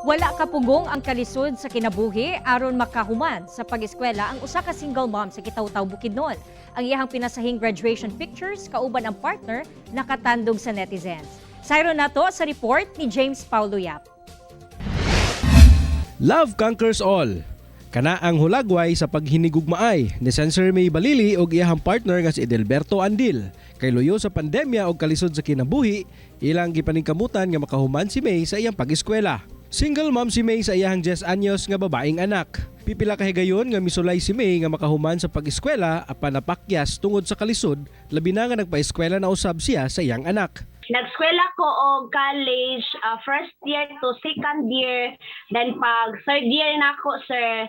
Wala kapugong ang kalisod sa kinabuhi aron makahuman sa pag-eskwela ang usa ka single mom sa Kitaw-Taw, Bukidnon. Ang iyang pinasahing graduation pictures kauban ang partner nakatandog sa netizens. Sayro nato sa report ni James Paulo Yap. Love conquers all. Kana ang hulagway sa paghinigugmaay ni Sensor May Balili og iyang partner nga si Edelberto Andil. Kay luyo sa pandemya og kalisod sa kinabuhi, ilang gipaningkamutan nga makahuman si May sa iyang pag-eskwela. Single mom si May sa iyang 10 anyos nga babaeng anak. Pipila ka higayon nga misulay si May nga makahuman sa pag-eskwela apan napakyas tungod sa kalisod, labi na nga nagpa-eskwela na usab siya sa iyang anak. Nag-eskwela ko og college, first year to second year. Then pag third year na ako, sir,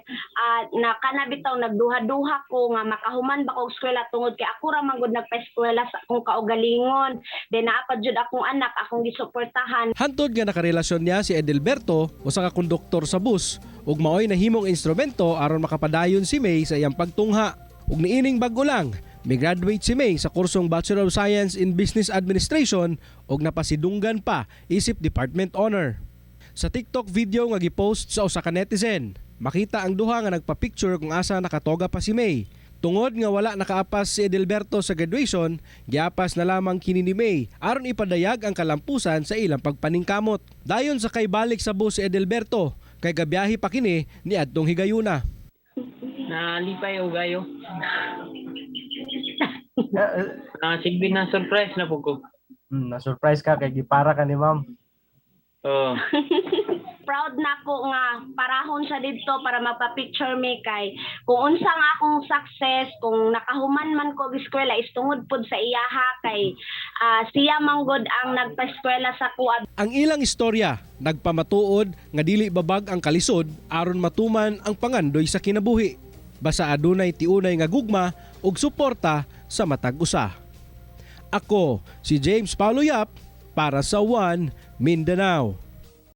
nakanabitaw nagduha-duha ko nga makahuman ba ko og eskwela tungod kay ako ra man gud nagpa-eskwela sa akong kaugalingon. Then naapad jud akong anak, akong gisuportahan. Hantod nga nakarelasyon niya si Edelberto, usa ka konduktor sa bus, ug maoy nahimong instrumento aron makapadayon si May sa iyang pagtungha. Ug niining bag-o lang, may graduate si May sa kursong Bachelor of Science in Business Administration ug napasidunggan pa isip department honor. Sa TikTok video nga gipost sa usa ka netizen, makita ang duha nga nagpa-picture kung asa nakatoga pa si May. Tungod nga wala nakaapas si Edelberto sa graduation, giapas na lamang kini ni May aron ipadayag ang kalampusan sa ilang pagpaningkamot. Dayon sa kay balik sa bus si Edelberto, kay gabiyahe pa kini ni adtong higayuna. Nalipay o gayo. Sigbin na surprise na po ko. Na-surprise ka kay gipara ka ni ma'am. Oo. Proud na ako nga parahon sa didto para magpa-picture me kay kung unsa nga akong success, kung nakahuman man ko og eskwela is tungod pod sa iyaha kay siya manggod ang nagpa-eskwela sa kuwa. Ang ilang istorya nagpamatuod nga dili babag ang kalisod aron matuman ang pangandoy sa kinabuhi. Basta adunay tiunay nga gugma ug suporta sa matag usa. Ako si James Paulo Yap para sa One Mindanao.